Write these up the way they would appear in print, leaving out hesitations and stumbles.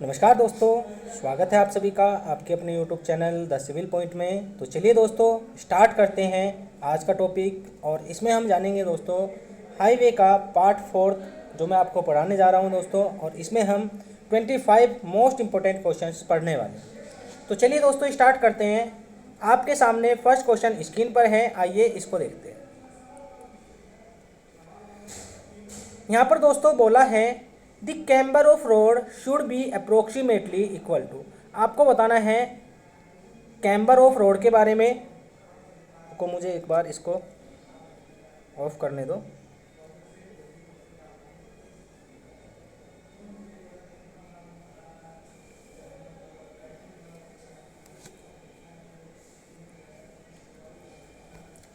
नमस्कार दोस्तों, स्वागत है आप सभी का आपके अपने YouTube channel the civil point में। तो चलिए दोस्तों स्टार्ट करते हैं आज का टॉपिक। और इसमें हम जानेंगे दोस्तों हाईवे का पार्ट 4 जो मैं आपको पढ़ाने जा रहा हूं दोस्तों। और इसमें हम 25 मोस्ट इंपॉर्टेंट क्वेश्चंस पढ़ने वाले हैं। तो चलिए दोस्तों स्टार्ट करते हैं। आपके सामने फर्स्ट क्वेश्चन स्क्रीन पर है, आइए इसको देखते हैं। यहाँ पर दोस्तों बोला है the camber of road should be approximately equal to. आपको बताना है कैम्बर ऑफ रोड के बारे में। को मुझे एक बार इसको ऑफ करने दो।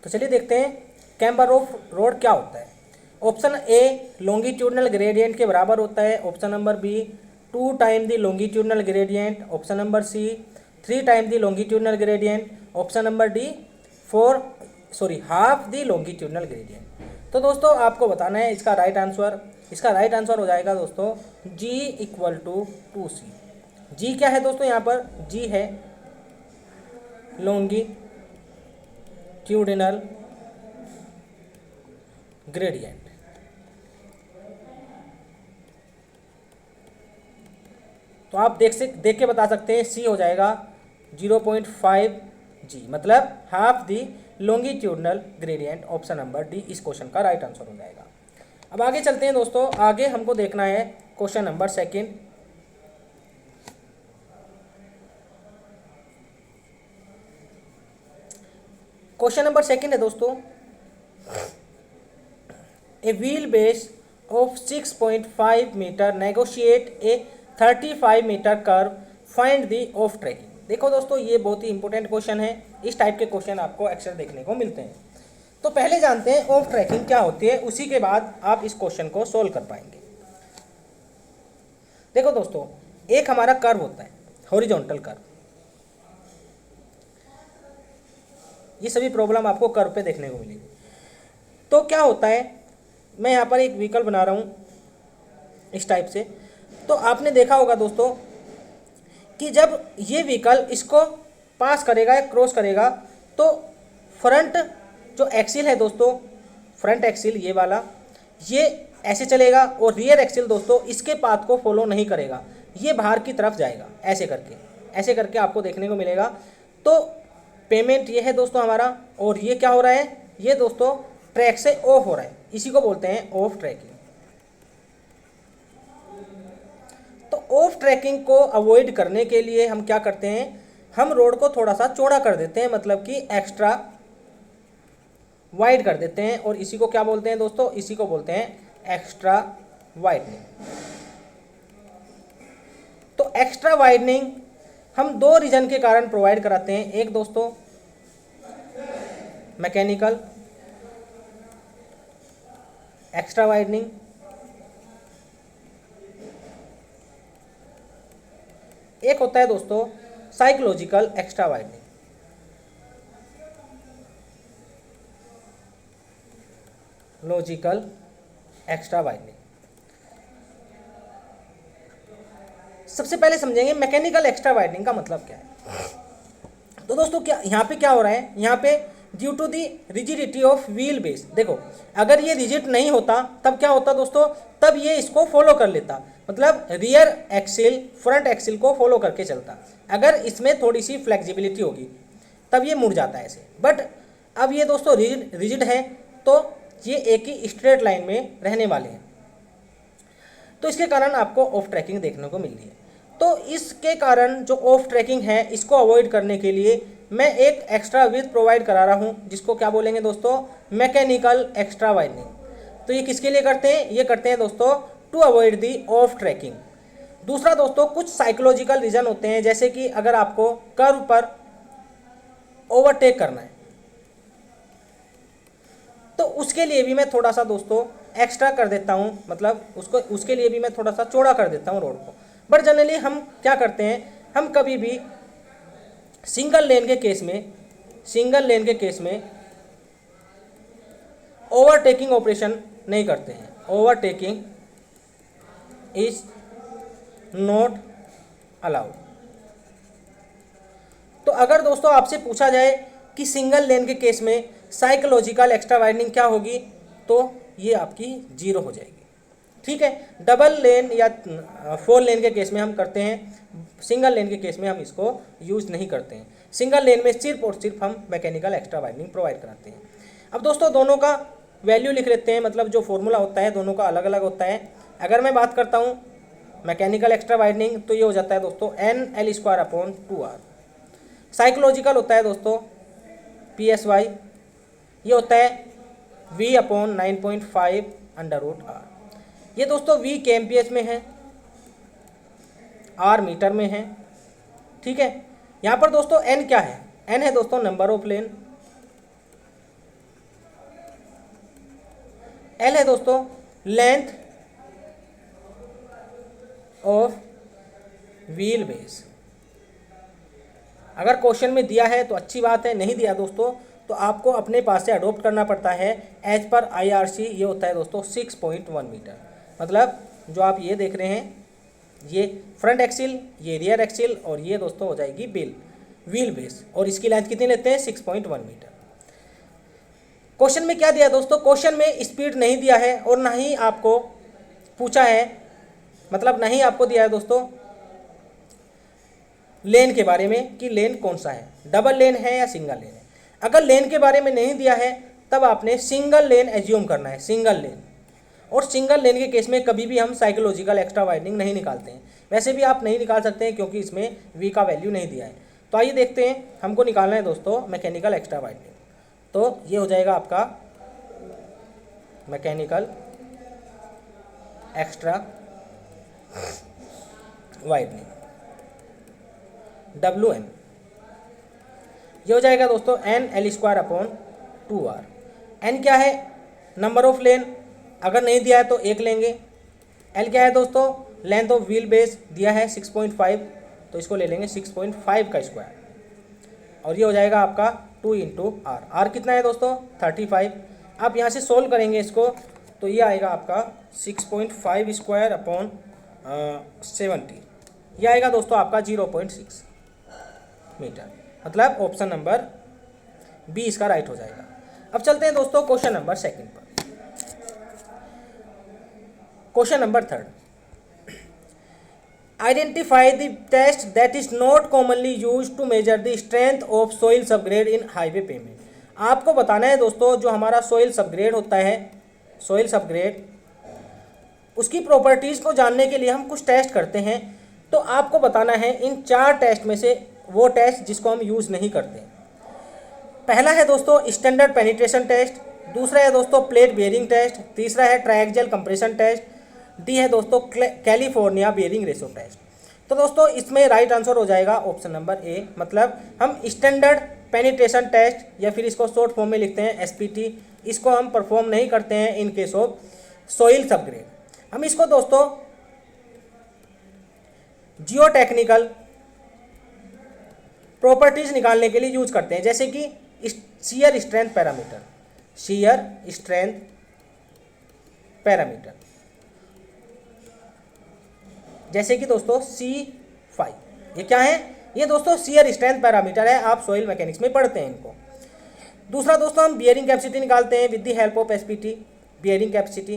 तो चलिए देखते हैं कैम्बर ऑफ रोड क्या होता है। ऑप्शन ए लॉन्गिट्यूडनल ग्रेडियंट के बराबर होता है। Option number B 2 time the longitudinal gradient. Option number C 3 time the longitudinal gradient. Option number D half the longitudinal gradient. तो दोस्तों आपको बताना है इसका राइट आंसर। इसका राइट आंसर हो जाएगा दोस्तों जी इक्वल टू 2c। जी क्या है दोस्तों, यहाँ पर जी है लॉन्गिट्यूडनल ग्रेडियंट। तो आप देख के बता सकते हैं सी हो जाएगा 0.5 जी, मतलब half the longitudinal gradient. Option number D इस क्वेश्चन का राइट आंसर हो जाएगा। अब आगे चलते हैं दोस्तों, आगे हमको देखना है question number second. Question number second है दोस्तों, a wheel base of 6.5 metre negotiate a 35 metre curve, find the off tracking. देखो दोस्तों ये बहुत ही इंपॉर्टेंट क्वेश्चन है। इस टाइप के क्वेश्चन आपको अक्सर देखने को मिलते हैं। तो पहले जानते हैं ऑफ ट्रैकिंग क्या होती है, उसी के बाद आप इस क्वेश्चन को सोल्व कर पाएंगे। देखो दोस्तों एक हमारा कर्व होता है हॉरिजॉन्टल कर्व। ये सभी प्रॉब्लम आपको कर्व पे देखने को मिलेगी। तो क्या होता है, मैं यहाँ पर एक व्हीकल बना रहा हूँ इस टाइप से। तो आपने देखा होगा दोस्तों कि जब ये व्हीकल इसको पास करेगा या क्रॉस करेगा तो फ्रंट जो एक्सिल है दोस्तों, फ्रंट एक्सिल ये वाला, ये ऐसे चलेगा और रियर एक्सिल दोस्तों इसके पाथ को फॉलो नहीं करेगा, ये बाहर की तरफ जाएगा ऐसे करके आपको देखने को मिलेगा। तो पेमेंट ये है दोस्तों हमारा, और ये क्या हो रहा है, ये दोस्तों ट्रैक से ऑफ हो रहा है, इसी को बोलते हैं ऑफ ट्रैकिंग। तो ऑफ ट्रैकिंग को अवॉइड करने के लिए हम क्या करते हैं, हम रोड को थोड़ा सा चौड़ा कर देते हैं, मतलब कि एक्स्ट्रा वाइड कर देते हैं। और इसी को क्या बोलते हैं दोस्तों, इसी को बोलते हैं एक्स्ट्रा वाइडनिंग। तो एक्स्ट्रा वाइडनिंग हम दो रीजन के कारण प्रोवाइड कराते हैं। एक दोस्तों मैकेनिकल एक्स्ट्रा वाइडनिंग, एक होता है दोस्तों psychological extra widening. Logical extra widening सबसे पहले समझेंगे मैकेनिकल एक्स्ट्रा वाइडनिंग का मतलब क्या है। तो दोस्तों क्या यहाँ पे क्या हो रहा है, यहाँ पे due to the rigidity of wheel base. देखो अगर ये रिजिड नहीं होता तब क्या होता दोस्तों, तब ये इसको फॉलो कर लेता, मतलब रियर एक्सिल फ्रंट एक्सिल को फॉलो करके चलता। अगर इसमें थोड़ी सी फ्लेक्सिबिलिटी होगी तब ये मुड़ जाता है ऐसे। बट अब ये दोस्तों रिजिड है तो ये एक ही स्ट्रेट लाइन में रहने वाले हैं, तो इसके कारण आपको ऑफ ट्रैकिंग देखने को मिल रही है। तो इसके कारण जो ऑफ ट्रैकिंग है इसको अवॉइड करने के लिए मैं एक एक्स्ट्रा विथ प्रोवाइड करा रहा हूँ, जिसको क्या बोलेंगे दोस्तों, मैकेनिकल एक्स्ट्रा वाइडनिंग। तो ये किसके लिए करते हैं, ये करते हैं दोस्तों to avoid the off tracking. दूसरा दोस्तों कुछ साइकोलॉजिकल रीजन होते हैं, जैसे कि अगर आपको कर्व पर ओवरटेक करना है तो उसके लिए भी मैं थोड़ा सा दोस्तों एक्स्ट्रा कर देता हूँ, मतलब उसके लिए भी मैं थोड़ा सा चौड़ा कर देता हूँ रोड को। बट जनरली हम क्या करते हैं, हम कभी भी सिंगल लेन के केस में ओवरटेकिंग ऑपरेशन नहीं करते हैं। Overtaking is not allowed. तो अगर दोस्तों आपसे पूछा जाए कि सिंगल लेन के केस में साइकोलॉजिकल एक्स्ट्रा वाइडनिंग क्या होगी, तो ये आपकी 0 हो जाएगी। ठीक है, डबल लेन या 4 लेन के केस में हम करते हैं, सिंगल लेन के केस में हम इसको यूज़ नहीं करते हैं। सिंगल लेन में सिर्फ और सिर्फ हम मैकेनिकल एक्स्ट्रा वाइडनिंग प्रोवाइड कराते हैं। अब दोस्तों दोनों का वैल्यू लिख लेते हैं, मतलब जो फॉर्मूला होता है दोनों का अलग अलग होता है। अगर मैं बात करता हूँ मैकेनिकल एक्स्ट्रा वाइडनिंग, तो ये हो जाता है दोस्तों NL²/2R। साइकोलॉजिकल होता है दोस्तों PSY, ये होता है V/9.5√R। ये दोस्तों V kmph में है, R मीटर में है। ठीक है, यहाँ पर दोस्तों N क्या है, N है दोस्तों नंबर ऑफ लेन, L है दोस्तों लेंथ ऑफ व्हील बेस। अगर क्वेश्चन में दिया है तो अच्छी बात है, नहीं दिया दोस्तों तो आपको अपने पास से अडोप्ट करना पड़ता है। एज पर IRC ये होता है दोस्तों 6.1 मीटर। मतलब जो आप ये देख रहे हैं, ये फ्रंट एक्सिल, ये रियर एक्सिल, और ये दोस्तों हो जाएगी व्हील बेस, और इसकी लेंथ कितनी लेते हैं 6.1 मीटर। क्वेश्चन में क्या दिया दोस्तों, क्वेश्चन में स्पीड नहीं दिया है और ना ही आपको पूछा है, मतलब नहीं आपको दिया है दोस्तों लेन के बारे में कि लेन कौन सा है, डबल लेन है या सिंगल लेन है। अगर लेन के बारे में नहीं दिया है तब आपने सिंगल लेन एज्यूम करना है, सिंगल लेन। और सिंगल लेन के केस में कभी भी हम साइकोलॉजिकल एक्स्ट्रा वाइडनिंग नहीं निकालते हैं। वैसे भी आप नहीं निकाल सकते हैं क्योंकि इसमें V का वैल्यू नहीं दिया है। तो आइए देखते हैं, हमको निकालना है दोस्तों मैकेनिकल एक्स्ट्रा वाइडनिंग। तो ये हो जाएगा आपका मैकेनिकल एक्स्ट्रा वाइडनिंग WM, ये हो जाएगा दोस्तों NL²/2R। N क्या है, नंबर ऑफ लेन, अगर नहीं दिया है तो 1 लेंगे। L क्या है दोस्तों, लेंथ ऑफ व्हील बेस, दिया है 6.5, तो इसको ले लेंगे 6.5 का स्क्वायर, और ये हो जाएगा आपका 2 × R। R कितना है दोस्तों 35। आप यहाँ से सोल्व करेंगे इसको, तो ये आएगा आपका 6.5² / 70, ये आएगा दोस्तों आपका 0.6 मीटर। मतलब ऑप्शन नंबर बी इसका राइट हो जाएगा। अब चलते हैं दोस्तों क्वेश्चन नंबर 2 पर। Question number 3, identify the test that is not commonly used to measure the strength of soil subgrade in highway pavement. आपको बताना है दोस्तों जो हमारा सोइल सबग्रेड होता है, सोइल सबग्रेड, उसकी प्रॉपर्टीज़ को जानने के लिए हम कुछ टेस्ट करते हैं। तो आपको बताना है इन 4 टेस्ट में से वो टेस्ट जिसको हम यूज़ नहीं करते। पहला है दोस्तों स्टैंडर्ड पेनिट्रेशन टेस्ट, दूसरा है दोस्तों प्लेट बियरिंग टेस्ट, तीसरा है ट्रायक्सियल कंप्रेशन टेस्ट, डी है दोस्तों कैलिफोर्निया बियरिंग रेशो टेस्ट। तो दोस्तों इसमें राइट आंसर हो जाएगा ऑप्शन नंबर ए। मतलब हम स्टैंडर्ड पेनिट्रेशन टेस्ट, या फिर इसको शॉर्ट फॉर्म में लिखते हैं SPT, इसको हम परफॉर्म नहीं करते हैं इन केस ऑफ सोइल सबग्रेड। हम इसको दोस्तों जियोटेक्निकल प्रॉपर्टीज निकालने के लिए यूज करते हैं, जैसे कि shear strength parameter, shear strength parameter, जैसे कि दोस्तों C5। ये क्या है, ये दोस्तों शियर स्ट्रेंथ पैरामीटर है, आप सॉइल मैकेनिक्स में पढ़ते हैं इनको। दूसरा दोस्तों हम बियरिंग कैपेसिटी निकालते हैं with the help of SPT, bearing capacity,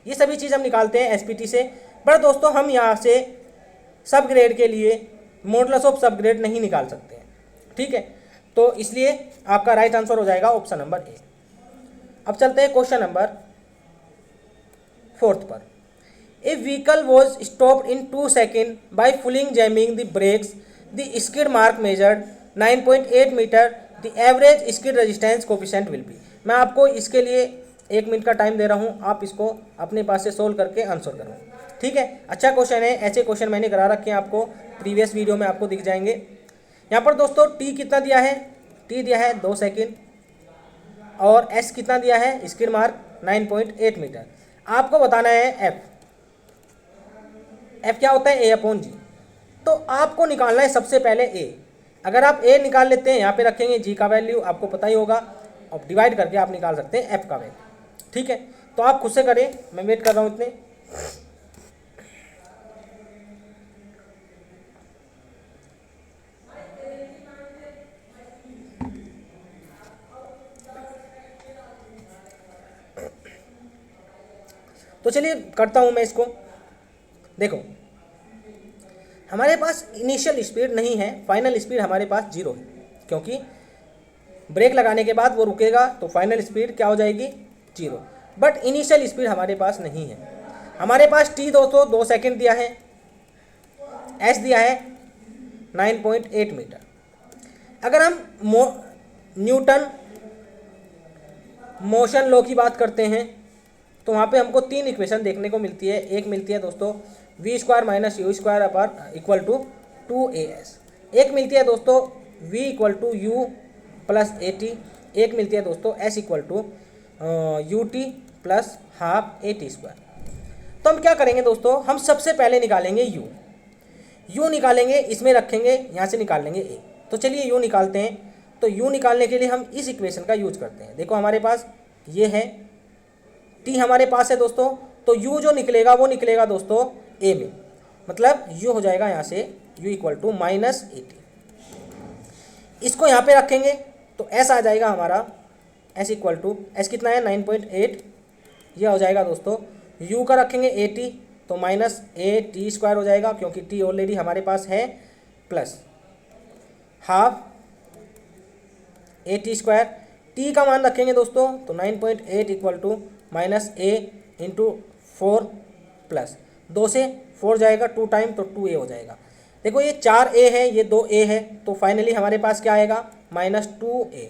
ये सभी चीज़ हम निकालते हैं SPT से। पर दोस्तों हम यहाँ से सब ग्रेड के लिए मॉडुलस ऑफ सब ग्रेड नहीं निकाल सकते हैं, ठीक है। तो इसलिए आपका राइट आंसर हो जाएगा ऑप्शन नंबर ए। अब चलते हैं क्वेश्चन नंबर 4 पर। A vehicle was stopped in 2 second by fully jamming the brakes, the skid mark measured 9.8 metre, the average skid resistance coefficient will be. मैं आपको इसके लिए 1 मिनट का टाइम दे रहा हूँ, आप इसको अपने पास से सोल्व करके आंसर करो, ठीक है। अच्छा क्वेश्चन है, ऐसे क्वेश्चन मैंने करा रखे हैं आपको, प्रीवियस वीडियो में आपको दिख जाएंगे। यहाँ पर दोस्तों T कितना दिया है, T दिया है 2 सेकेंड, और S कितना दिया है, स्किड मार्क 9.8 मीटर। आपको बताना है F क्या होता है, A/G। तो आपको निकालना है सबसे पहले A। अगर आप A निकाल लेते हैं, यहाँ पे रखेंगे G का वैल्यू, आपको पता ही होगा, और डिवाइड करके आप निकाल सकते हैं F का वैल्यू, ठीक है। तो आप खुद से करें, मैं वेट कर रहा हूँ इतने। तो चलिए करता हूँ मैं इसको। देखो हमारे पास इनिशियल स्पीड नहीं है, फाइनल स्पीड हमारे पास 0 है, क्योंकि ब्रेक लगाने के बाद वो रुकेगा तो फाइनल स्पीड क्या हो जाएगी 0। बट इनिशियल स्पीड हमारे पास नहीं है। हमारे पास टी दोस्तों 2 सेकेंड दिया है, एस दिया है 9.8 मीटर। अगर हम न्यूटन मोशन लॉ की बात करते हैं तो वहाँ पे हमको 3 इक्वेशन देखने को मिलती है। एक मिलती है दोस्तों v² minus u square upper equal to 2as। एक मिलती है दोस्तों v equal to u plus at। एक मिलती है दोस्तों s equal to ut plus half at²। तो हम क्या करेंगे दोस्तों, हम सबसे पहले निकालेंगे u निकालेंगे, इसमें रखेंगे, यहाँ से निकाल लेंगे a। तो चलिए u निकालते हैं। तो u निकालने के लिए हम इस इक्वेशन का यूज करते हैं। देखो हमारे पास ये है, t हमारे पास है दोस्तों, तो u जो निकलेगा वो निकलेगा दोस्तों a में, मतलब u हो जाएगा यहाँ से u equal to minus at। इसको यहाँ पे रखेंगे तो s आ जाएगा हमारा s इक्वल टू, s कितना है 9.8, यह हो जाएगा दोस्तों। u का रखेंगे at तो माइनस at² हो जाएगा, क्योंकि t ऑलरेडी हमारे पास है, प्लस हाफ at²। t का मान रखेंगे दोस्तों तो 9.8 equal to minus a into 4 plus 2 से 4 जाएगा 2 टाइम, तो 2a हो जाएगा। देखो ये 4a है, ये 2a है, तो फाइनली हमारे पास क्या आएगा माइनस 2a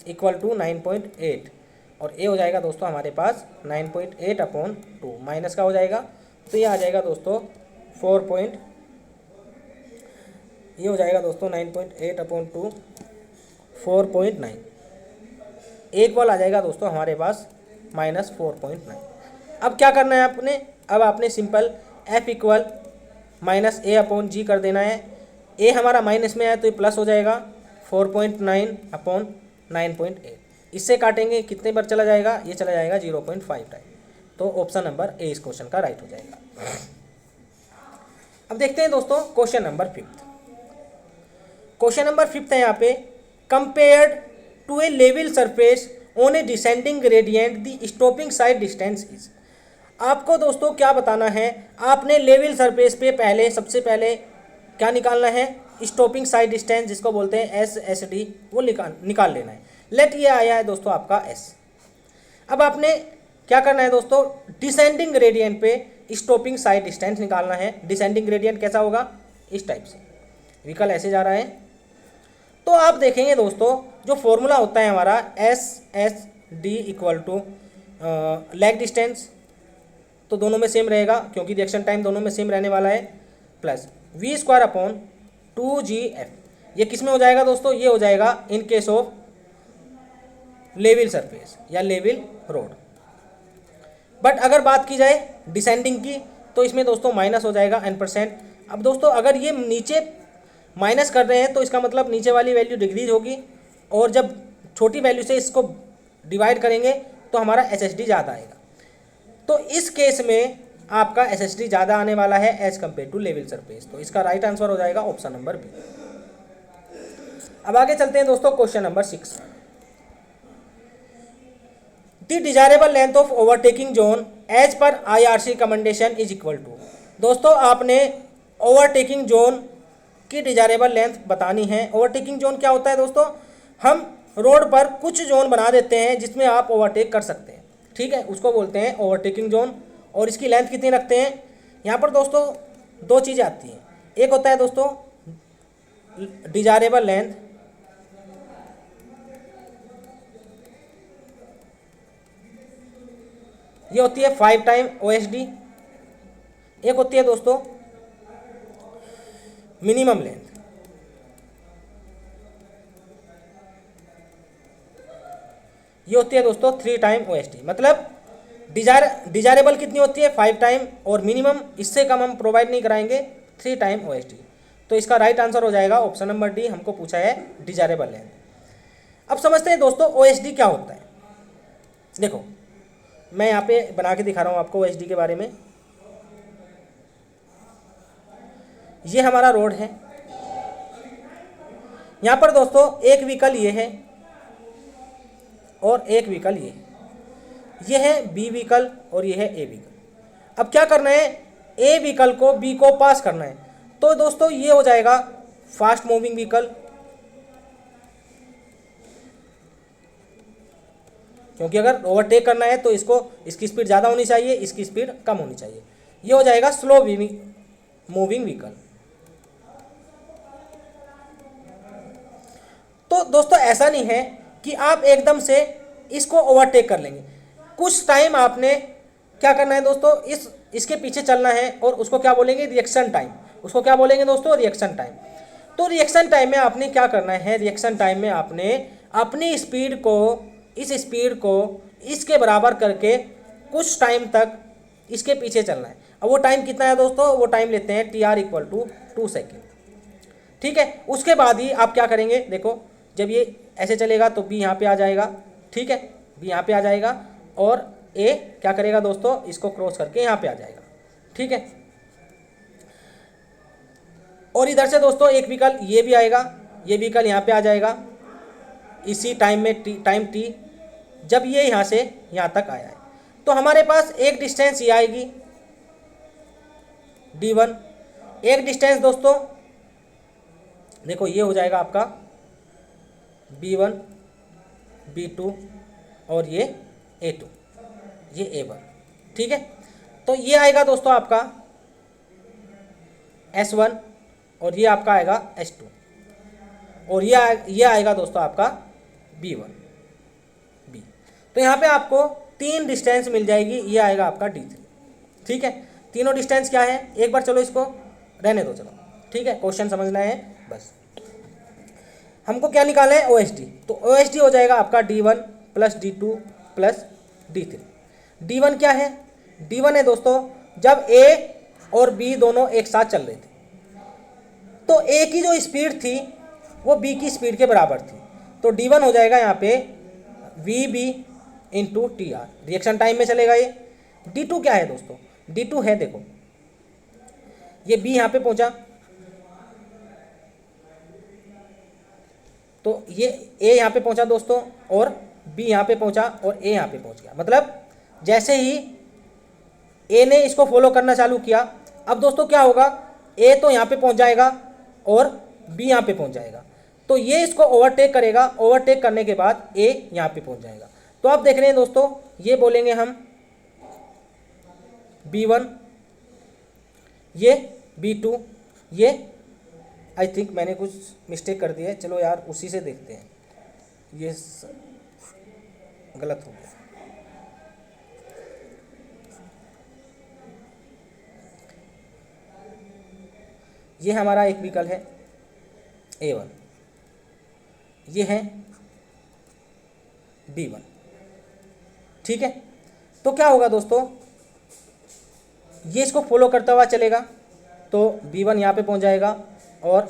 इक्वल टू 9.8, और a हो जाएगा दोस्तों हमारे पास 9.8 अपॉन 2, माइनस का हो जाएगा, तो ये आ जाएगा दोस्तों 4. ये हो जाएगा दोस्तों 9.8 अपॉन 2 4.9। एक बॉल आ जाएगा दोस्तों हमारे पास माइनस 4.9। अब क्या करना है आपने, अब आपने simple f equal minus a upon g कर देना है। a हमारा माइनस में है तो ये प्लस हो जाएगा 4.9 अपॉन 9.8। इससे काटेंगे कितने बार चला जाएगा, ये चला जाएगा 0.5 टाइम। तो ऑप्शन नंबर ए इस क्वेश्चन का राइट हो जाएगा। अब देखते हैं दोस्तों क्वेश्चन नंबर 5। क्वेश्चन नंबर 5 है यहाँ पे, compared to a level surface on a descending gradient the stopping sight distance is. आपको दोस्तों क्या बताना है, आपने लेवल सरफेस पे पहले सबसे पहले क्या निकालना है, स्टॉपिंग साइड डिस्टेंस जिसको बोलते हैं SSD, वो निकाल लेना है। लेट ये आया है दोस्तों आपका S। अब आपने क्या करना है दोस्तों, डिसेंडिंग ग्रेडियंट पे स्टॉपिंग साइड डिस्टेंस निकालना है। डिसेंडिंग ग्रेडियंट कैसा होगा, इस टाइप से, व्हीकल ऐसे जा रहा है, तो आप देखेंगे दोस्तों जो फॉर्मूला होता है हमारा SSD equal to lag distance, तो दोनों में सेम रहेगा क्योंकि रिएक्शन टाइम दोनों में सेम रहने वाला है, प्लस v² अपॉन 2gf। ये किस में हो जाएगा दोस्तों, ये हो जाएगा इन केस ऑफ लेवल सरफेस या लेवल रोड। बट अगर बात की जाए डिसेंडिंग की तो इसमें दोस्तों माइनस हो जाएगा n%। अब दोस्तों अगर ये नीचे माइनस कर रहे हैं तो इसका मतलब नीचे वाली वैल्यू डिक्रीज होगी, और जब छोटी वैल्यू से इसको डिवाइड करेंगे तो हमारा SSD ज़्यादा आएगा। तो इस केस में आपका SSD ज़्यादा आने वाला है as compare to level surface. तो इसका राइट आंसर हो जाएगा ऑप्शन नंबर बी। अब आगे चलते हैं दोस्तों question number 6। The desirable length of overtaking zone as per IRC recommendation is equal to. दोस्तों आपने ओवरटेकिंग जोन की डिजायरेबल लेंथ बतानी है। ओवरटेकिंग जोन क्या होता है दोस्तों, हम रोड पर कुछ जोन बना देते हैं जिसमें आप ओवरटेक कर सकते हैं, ठीक है, उसको बोलते हैं ओवरटेकिंग जोन। और इसकी लेंथ कितनी रखते हैं, यहाँ पर दोस्तों दो चीज़ें आती हैं। एक होता है दोस्तों डिजायरेबल लेंथ, ये होती है 5 टाइम OSD। एक होती है दोस्तों मिनिमम लेंथ, ये होती है दोस्तों 3 टाइम OSD। मतलब डिजायरेबल कितनी होती है 5 टाइम, और मिनिमम इससे कम हम प्रोवाइड नहीं कराएंगे 3 टाइम OSD। तो इसका राइट आंसर हो जाएगा ऑप्शन नंबर डी। हमको पूछा है डिजायरेबल लेंथ। अब समझते हैं दोस्तों OSD क्या होता है। देखो मैं यहाँ पे बना के दिखा रहा हूँ आपको OSD के बारे में। ये हमारा रोड है, यहाँ पर दोस्तों एक व्हीकल ये है और एक व्हीकल ये है बी व्हीकल और ये है ए व्हीकल। अब क्या करना है, ए व्हीकल को बी को पास करना है। तो दोस्तों ये हो जाएगा फास्ट मूविंग व्हीकल, क्योंकि अगर ओवरटेक करना है तो इसकी स्पीड ज़्यादा होनी चाहिए, इसकी स्पीड कम होनी चाहिए। ये हो जाएगा स्लो मूविंग व्हीकल। तो दोस्तों ऐसा नहीं है कि आप एकदम से इसको ओवरटेक कर लेंगे, कुछ टाइम आपने क्या करना है दोस्तों, इसके पीछे चलना है और उसको क्या बोलेंगे, रिएक्शन टाइम। उसको क्या बोलेंगे दोस्तों, रिएक्शन टाइम। तो रिएक्शन टाइम में आपने क्या करना है, रिएक्शन टाइम में आपने अपनी स्पीड को, इस स्पीड को इसके बराबर करके कुछ टाइम तक इसके पीछे चलना है। अब वो टाइम कितना है दोस्तों, वो टाइम लेते हैं TR = 2 सेकेंड। ठीक है, उसके बाद ही आप क्या करेंगे, देखो जब ये ऐसे चलेगा तो बी यहाँ पे आ जाएगा। ठीक है, बी यहाँ पे आ जाएगा और ए क्या करेगा दोस्तों, इसको क्रॉस करके यहाँ पे आ जाएगा। ठीक है, और इधर से दोस्तों एक व्हीकल ये भी आएगा, ये व्हीकल यहाँ पे आ जाएगा इसी टाइम में, टाइम t, जब ये यहाँ से यहाँ तक आया है। तो हमारे पास एक डिस्टेंस ये आएगी d1, एक डिस्टेंस दोस्तों देखो ये हो जाएगा आपका b1, b2 और ये a2, ये a1। ठीक है, तो ये आएगा दोस्तों आपका s1 और ये आपका आएगा s2 और ये आएगा दोस्तों आपका b1 b। तो यहाँ पे आपको 3 डिस्टेंस मिल जाएगी, ये आएगा आपका d3। ठीक है, तीनों डिस्टेंस क्या है, एक बार चलो इसको रहने दो, चलो ठीक है, क्वेश्चन समझना है बस। हमको क्या निकालना है, OSD। तो OSD हो जाएगा आपका d1 + d2 + d3। d1 क्या है, d1 है दोस्तों जब A और B दोनों एक साथ चल रहे थे तो A की जो स्पीड थी वो B की स्पीड के बराबर थी। तो d1 हो जाएगा यहाँ पे VB × TR, रिएक्शन टाइम में चलेगा ये। d2 क्या है दोस्तों, d2 है देखो ये B यहाँ पे पहुँचा तो ये A यहाँ पे पहुँचा दोस्तों और B यहाँ पे पहुँचा और A यहाँ पे पहुँच गया। मतलब जैसे ही A ने इसको फॉलो करना चालू किया, अब दोस्तों क्या होगा, A तो यहाँ पे पहुँच जाएगा और B यहाँ पे पहुँच जाएगा। तो ये इसको ओवरटेक करेगा, ओवरटेक करने के बाद A यहाँ पे पहुँच जाएगा। तो आप देख रहे हैं दोस्तों, ये बोलेंगे हम B1, ये B2, ये आई थिंक मैंने कुछ मिस्टेक कर दी है, चलो यार उसी से देखते हैं, ये गलत हो गया। ये हमारा एक व्हीकल है A1, ये है B1। ठीक है, तो क्या होगा दोस्तों, ये इसको फॉलो करता हुआ चलेगा तो B1 यहाँ पे पहुँच जाएगा और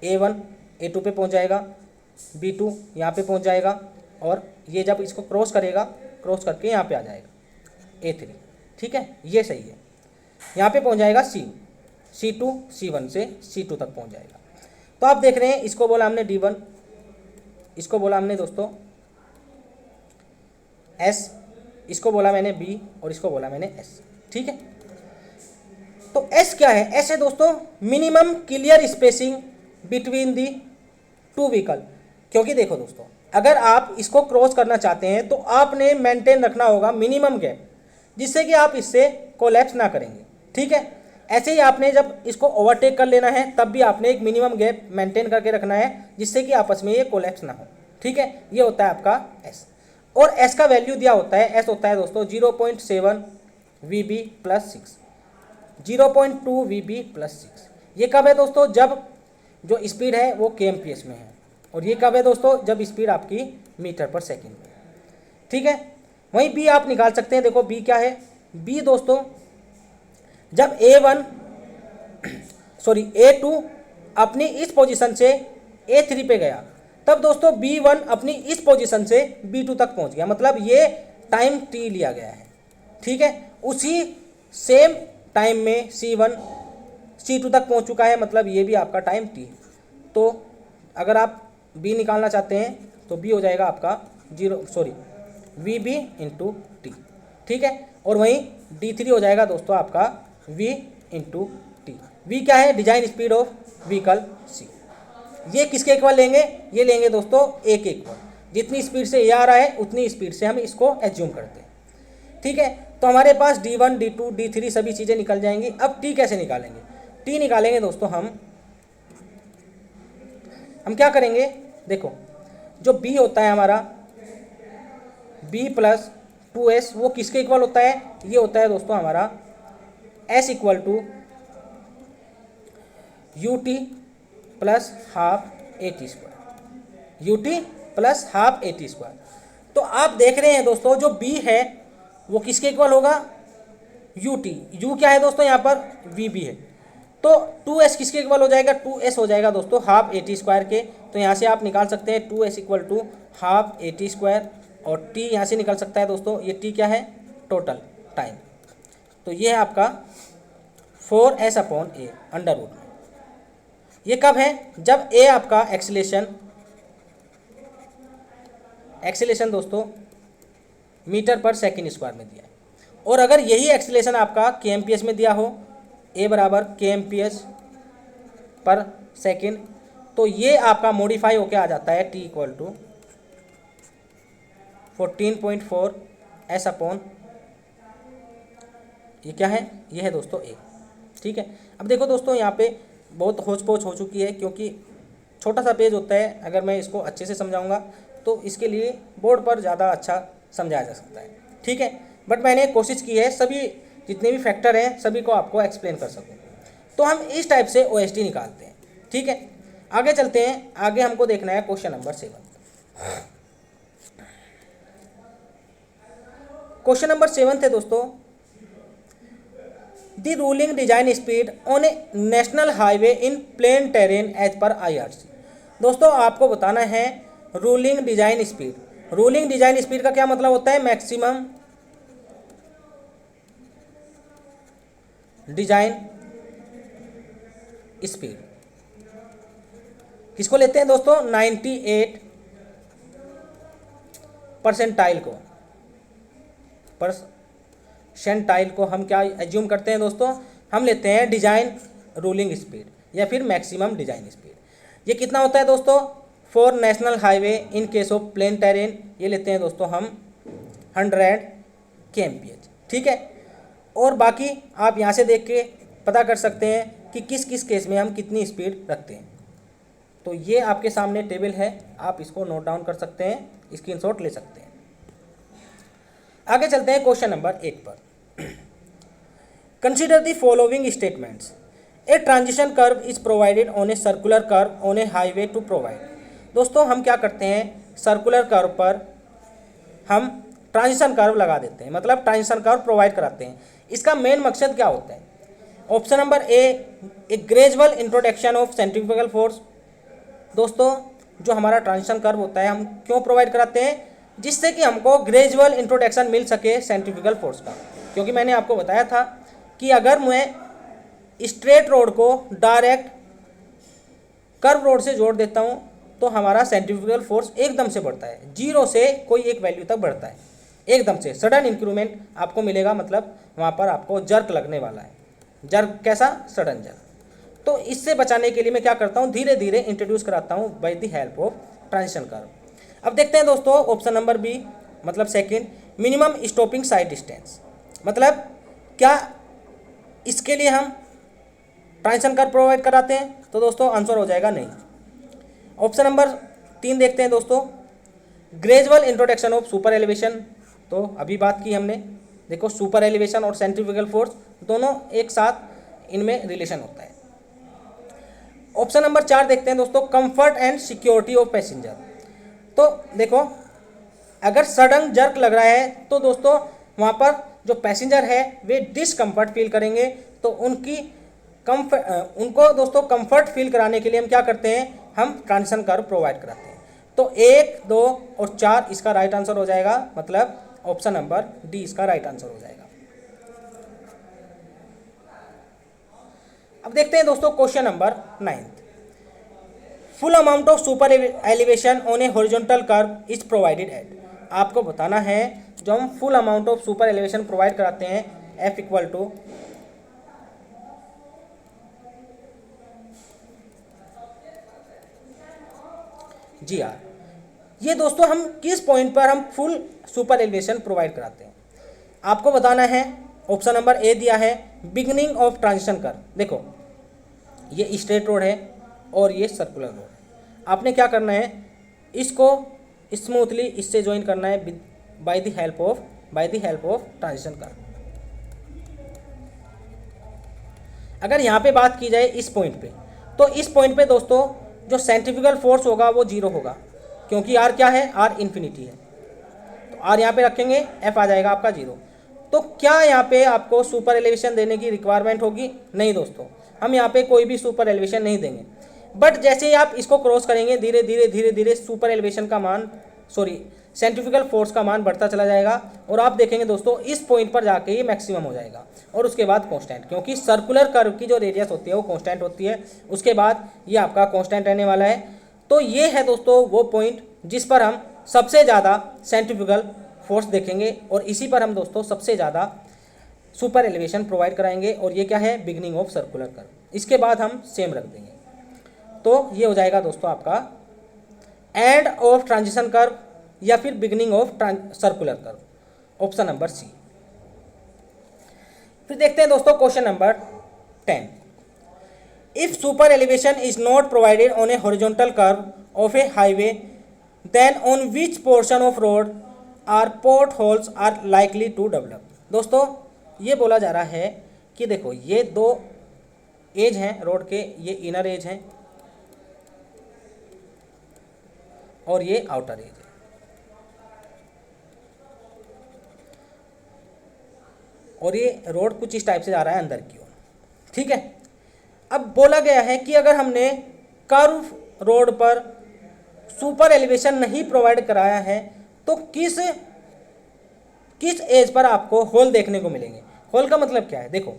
A1 A2 पे पहुँच जाएगा, B2 यहाँ पे पहुँच जाएगा और ये जब इसको क्रॉस करेगा, क्रॉस करके यहाँ पे आ जाएगा A3। ठीक है, ये सही है, यहाँ पे पहुँच जाएगा C2, C1 से C2 तक पहुँच जाएगा। तो आप देख रहे हैं, इसको बोला हमने D1, इसको बोला हमने दोस्तों S, इसको बोला मैंने B और इसको बोला मैंने S। ठीक है, तो S क्या है, S है दोस्तों मिनिमम क्लियर स्पेसिंग बिटवीन दी 2 व्हीकल। क्योंकि देखो दोस्तों, अगर आप इसको क्रॉस करना चाहते हैं तो आपने मेंटेन रखना होगा मिनिमम गैप, जिससे कि आप इससे कोलैप्स ना करेंगे। ठीक है, ऐसे ही आपने जब इसको ओवरटेक कर लेना है तब भी आपने एक मिनिमम गैप मेंटेन करके रखना है, जिससे कि आपस में ये कोलैप्स ना हो। ठीक है, ये होता है आपका S। और S का वैल्यू दिया होता है, S होता है दोस्तों 0.7 VB + 6, 0.2 VB + 6। ये कब है दोस्तों, जब जो स्पीड है वो kmph में है, और ये कब है दोस्तों, जब स्पीड आपकी मीटर/सेकंड में है। ठीक है, वहीं B आप निकाल सकते हैं। देखो B क्या है, B दोस्तों जब A2 अपनी इस पोजीशन से A3 पे गया, तब दोस्तों B1 अपनी इस पोजीशन से B2 तक पहुंच गया, मतलब ये टाइम t लिया गया है। ठीक है, उसी सेम टाइम में C1 C2 तक पहुंच चुका है, मतलब ये भी आपका टाइम t। तो अगर आप B निकालना चाहते हैं तो B हो जाएगा आपका वी बी इंटू टी, ठीक है। और वहीं D3 हो जाएगा दोस्तों आपका V इंटू टी। वी क्या है, डिजाइन स्पीड ऑफ व्हीकल सी। ये किसके इक्वल लेंगे, ये लेंगे दोस्तों ए के इक्वल। जितनी स्पीड से ये आ रहा है उतनी स्पीड से हम इसको एज्यूम करते हैं, ठीक है। तो हमारे पास D1 D2 D3 सभी चीज़ें निकल जाएंगी। अब टी कैसे निकालेंगे, टी निकालेंगे दोस्तों हम क्या करेंगे, देखो जो बी होता है हमारा b प्लस 2s वो किसके इक्वल होता है, ये होता है दोस्तों हमारा s equal to u t plus half a t square, u t plus half a t square. तो आप देख रहे हैं दोस्तों जो b है वो किसके इक्वल होगा, यू टी। यू क्या है दोस्तों यहाँ पर, वी बी है। तो 2s किसके इक्वल हो जाएगा, 2s हो जाएगा दोस्तों हाफ ए टी स्क्वायर के। तो यहाँ से आप निकाल सकते हैं 2s equal to half a t square, और t यहाँ से निकल सकता है दोस्तों, ये t क्या है, टोटल टाइम। तो ये है आपका 4s upon A under root में। ये कब है, जब a आपका एक्सीलेशन दोस्तों मीटर पर सेकेंड स्क्वायर में दिया है, और अगर यही एक्सीलेशन आपका kmph में दिया हो, a बराबर kmph पर सेकेंड, तो ये आपका मॉडिफाई होके आ जाता है t equal to 14.4 s upon, ये क्या है, ये है दोस्तों a, ठीक है। अब देखो दोस्तों यहाँ पे बहुत होच पोच हो चुकी है, क्योंकि छोटा सा पेज होता है। अगर मैं इसको अच्छे से समझाऊंगा तो इसके लिए बोर्ड पर ज़्यादा अच्छा समझाया जा सकता है, ठीक है। बट मैंने कोशिश की है सभी जितने भी फैक्टर हैं सभी को आपको एक्सप्लेन कर सकूं। तो हम इस टाइप से OSD निकालते हैं, ठीक है। आगे चलते हैं, आगे हमको देखना है क्वेश्चन नंबर 7। क्वेश्चन नंबर 7 है दोस्तों, the ruling design speed on a national highway in plain terrain as per IRC। दोस्तों आपको बताना है ruling design speed. Ruling design speed का क्या मतलब होता है, मैक्सिमम डिजाइन स्पीड। किसको लेते हैं दोस्तों, 98 परसेंटाइल को हम क्या एज्यूम करते हैं दोस्तों, हम लेते हैं डिजाइन रूलिंग स्पीड या फिर मैक्सिमम डिजाइन स्पीड। ये कितना होता है दोस्तों, for national highway in case of plain terrain, ये लेते हैं दोस्तों हम 100 kmph, ठीक है। और बाकी आप यहाँ से देख के पता कर सकते हैं कि किस किस केस में हम कितनी स्पीड रखते हैं। तो ये आपके सामने टेबल है, आप इसको नोट डाउन कर सकते हैं, स्क्रीनशॉट ले सकते हैं। आगे चलते हैं क्वेश्चन नंबर 8 पर। Consider the following statements, a transition curve is provided on a circular curve on a highway to provide. दोस्तों हम क्या करते हैं, सर्कुलर कर्व पर हम ट्रांजिशन कर्व लगा देते हैं, मतलब ट्रांजिशन कर्व प्रोवाइड कराते हैं। इसका मेन मकसद क्या होता है, option number A gradual introduction of centrifugal force. दोस्तों जो हमारा ट्रांजिशन कर्व होता है हम क्यों प्रोवाइड कराते हैं, जिससे कि हमको ग्रेजुअल इंट्रोडक्शन मिल सके सेंट्रीफ्यूगल फोर्स का। क्योंकि मैंने आपको बताया था कि अगर मैं स्ट्रेट रोड को डायरेक्ट कर्व रोड से जोड़ देता हूँ तो हमारा सेंट्रीफ्यूगल फोर्स एकदम से बढ़ता है, 0 से कोई एक वैल्यू तक बढ़ता है, एकदम से सडन इंक्रीमेंट आपको मिलेगा, मतलब वहाँ पर आपको जर्क लगने वाला है। जर्क कैसा, सडन जर्क। तो इससे बचाने के लिए मैं क्या करता हूँ, धीरे धीरे इंट्रोड्यूस कराता हूँ by the help of transition curve. अब देखते हैं दोस्तों ऑप्शन नंबर बी, मतलब second, minimum stopping sight distance. मतलब क्या इसके लिए हम ट्रांजिशन कर्व प्रोवाइड कराते हैं, तो दोस्तों आंसर हो जाएगा नहीं। ऑप्शन नंबर 3 देखते हैं दोस्तों, gradual introduction of super elevation. तो अभी बात की हमने, देखो सुपर एलिवेशन और सेंट्रीफ्यूगल फोर्स दोनों एक साथ इनमें रिलेशन होता है। ऑप्शन नंबर 4 देखते हैं दोस्तों, comfort and security of passenger. तो देखो अगर सडन जर्क लग रहा है तो दोस्तों वहाँ पर जो पैसेंजर है वे डिसकम्फर्ट फील करेंगे, तो उनको दोस्तों कंफर्ट फील कराने के लिए हम क्या करते हैं, हम ट्रांजिशन कर्व प्रोवाइड कराते हैं। तो 1, 2 और 4 इसका राइट आंसर हो जाएगा, मतलब ऑप्शन नंबर डी इसका राइट आंसर हो जाएगा। अब देखते हैं दोस्तों question number 9। Full amount of super elevation on a horizontal curve is provided eight. आपको बताना है जो हम full amount of super elevation provide कराते हैं F इक्वल टू GR। ये दोस्तों हम किस पॉइंट पर हम फुल सुपर एलिवेशन प्रोवाइड कराते हैं, आपको बताना है। ऑप्शन नंबर ए दिया है बिगनिंग ऑफ ट्रांजिशन कर्व। देखो ये स्ट्रेट रोड है और ये सर्कुलर रोड है। आपने क्या करना है, इसको स्मूथली इससे ज्वाइन करना है by the help of transition curve. अगर यहाँ पे बात की जाए इस पॉइंट पे, तो इस पॉइंट पे दोस्तों जो सेंट्रीफ्यूगल फोर्स होगा वो 0 होगा, क्योंकि R क्या है, R इन्फिनिटी है। तो R यहाँ पे रखेंगे, F आ जाएगा आपका 0। तो क्या यहाँ पे आपको सुपर एलिवेशन देने की रिक्वायरमेंट होगी? नहीं दोस्तों, हम यहाँ पे कोई भी सुपर एलिवेशन नहीं देंगे। बट जैसे ही आप इसको क्रॉस करेंगे धीरे धीरे सुपर एलिवेशन का मान सेंट्रीफ्यूगल फोर्स का मान बढ़ता चला जाएगा और आप देखेंगे दोस्तों इस पॉइंट पर जाके ये मैक्सिमम हो जाएगा और उसके बाद कांस्टेंट, क्योंकि सर्कुलर कर्व की जो रेडियस होती है वो कांस्टेंट होती है, उसके बाद ये आपका कांस्टेंट रहने वाला है। तो ये है दोस्तों वो पॉइंट जिस पर हम सबसे ज़्यादा सेंट्रीफ्यूगल फोर्स देखेंगे और इसी पर हम दोस्तों सबसे ज़्यादा सुपर एलिवेशन प्रोवाइड कराएंगे। और ये क्या है, बिगनिंग ऑफ सर्कुलर कर्व। इसके बाद हम सेम रख देंगे। तो ये हो जाएगा दोस्तों आपका एंड ऑफ ट्रांजिशन कर्व या फिर beginning of circular curve, option number C. फिर देखते हैं दोस्तों question number 10। If super elevation is not provided on a horizontal curve of a highway then on which portion of road are potholes are likely to develop. दोस्तों ये बोला जा रहा है कि देखो ये दो एज हैं रोड के, ये इनर एज हैं और ये आउटर एज है। और ये रोड कुछ इस टाइप से जा रहा है अंदर की ओर, ठीक है। अब बोला गया है कि अगर हमने कर्व रोड पर सुपर एलिवेशन नहीं प्रोवाइड कराया है तो किस एज पर आपको होल देखने को मिलेंगे। होल का मतलब क्या है, देखो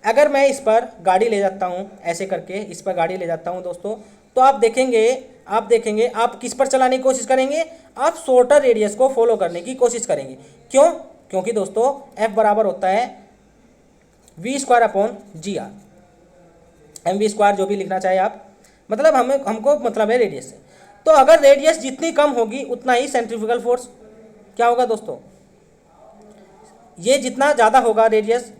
अगर मैं इस पर गाड़ी ले जाता हूँ, ऐसे करके इस पर गाड़ी ले जाता हूँ दोस्तों, तो आप देखेंगे आप किस पर चलाने की कोशिश करेंगे, आप शॉर्टर रेडियस को फॉलो करने की कोशिश करेंगे। क्यों? क्योंकि दोस्तों F बराबर होता है V²/GR, MV² जो भी लिखना चाहे आप, मतलब हमको मतलब है रेडियस से। तो अगर रेडियस जितनी कम होगी उतना ही सेंट्रीफ्यूगल फोर्स क्या होगा दोस्तों, ये जितना ज़्यादा होगा रेडियस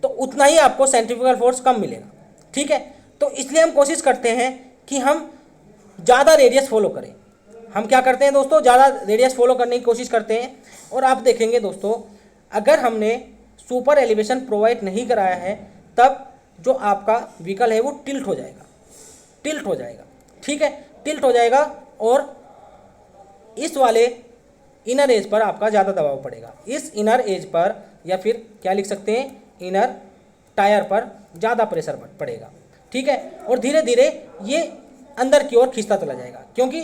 तो उतना ही आपको सेंट्रीफ्यूगल फोर्स कम मिलेगा, ठीक है। तो इसलिए हम कोशिश करते हैं कि हम ज़्यादा रेडियस फॉलो करें। हम क्या करते हैं दोस्तों, ज़्यादा रेडियस फॉलो करने की कोशिश करते हैं। और आप देखेंगे दोस्तों अगर हमने सुपर एलिवेशन प्रोवाइड नहीं कराया है तब जो आपका व्हीकल है वो टिल्ट हो जाएगा, ठीक है, टिल्ट हो जाएगा और इस वाले इनर एज पर आपका ज़्यादा दबाव पड़ेगा। इस इनर एज पर या फिर क्या लिख सकते हैं, इनर टायर पर ज़्यादा प्रेशर पड़ेगा, ठीक है। और धीरे धीरे ये अंदर की ओर खींचता चला जाएगा, क्योंकि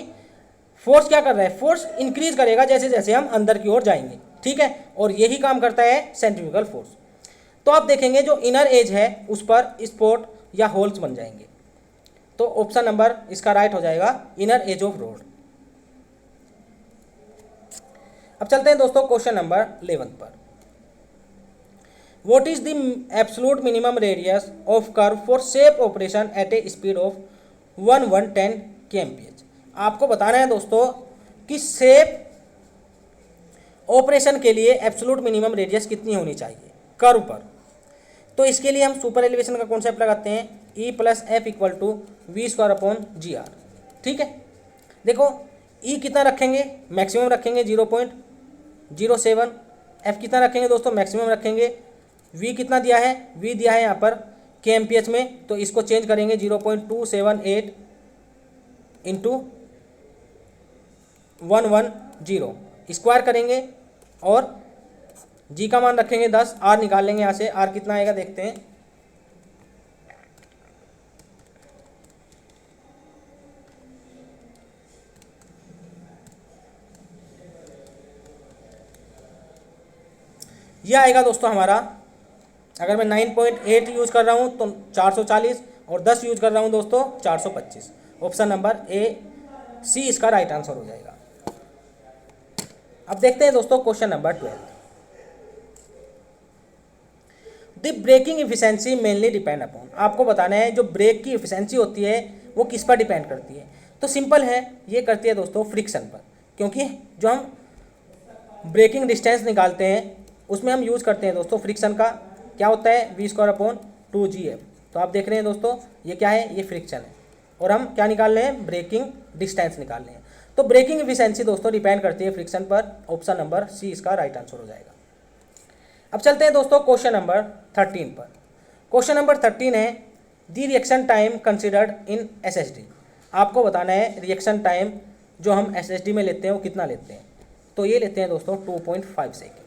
फोर्स क्या कर रहा है, फोर्स इंक्रीज करेगा जैसे जैसे हम अंदर की ओर जाएंगे, ठीक है। और यही काम करता है सेंट्रीफ्यूगल फोर्स। तो आप देखेंगे जो इनर एज है उस पर स्पॉट या होल्स बन जाएंगे। तो ऑप्शन नंबर इसका राइट हो जाएगा इनर एज ऑफ रोड। अब चलते हैं दोस्तों क्वेश्चन नंबर 11 पर। What is the absolute minimum radius of curve for safe operation at a speed of 110 kmph? आपको बताना है दोस्तों कि सेफ ऑपरेशन के लिए एब्सोल्यूट मिनिमम रेडियस कितनी होनी चाहिए कर्व पर। तो इसके लिए हम सुपर एलिवेशन का कॉन्सेप्ट लगाते हैं E+F = V²/GR, ठीक है। देखो E कितना रखेंगे, मैक्सिमम रखेंगे 0.07। F कितना रखेंगे दोस्तों, मैक्सिमम रखेंगे। V कितना दिया है, V दिया है यहाँ पर kmph में, तो इसको चेंज करेंगे 0.278 × 110 स्क्वायर करेंगे और G का मान रखेंगे 10। R निकाल लेंगे यहाँ से, R कितना आएगा देखते हैं। यह आएगा दोस्तों हमारा, अगर मैं 9.8 यूज़ कर रहा हूँ तो 440 और 10 यूज़ कर रहा हूँ दोस्तों 425। ऑप्शन नंबर A C इसका राइट आंसर हो जाएगा। अब देखते हैं दोस्तों question number 12। The braking efficiency mainly depend upon, आपको बताना है जो ब्रेक की इफिशिएंसी होती है वो किस पर डिपेंड करती है। तो सिंपल है, ये करती है दोस्तों फ्रिक्शन पर, क्योंकि जो हम ब्रेकिंग डिस्टेंस निकालते हैं उसमें हम यूज़ करते हैं दोस्तों फ्रिक्शन का। क्या होता है, v²/2gf। तो आप देख रहे हैं दोस्तों ये क्या है, ये फ्रिक्शन है, और हम क्या निकाल रहे हैं, ब्रेकिंग डिस्टेंस निकाल रहे हैं। तो ब्रेकिंग एफिशिएंसी दोस्तों डिपेंड करती है फ्रिक्शन पर। ऑप्शन नंबर सी इसका राइट आंसर हो जाएगा। अब चलते हैं दोस्तों क्वेश्चन नंबर 13 पर। क्वेश्चन नंबर 13 है दी reaction time considered in SSD. आपको बताना है रिएक्शन टाइम जो हम एसएसडी में लेते हैं वो कितना लेते हैं। तो ये लेते हैं दोस्तों 2.5 सेकेंड,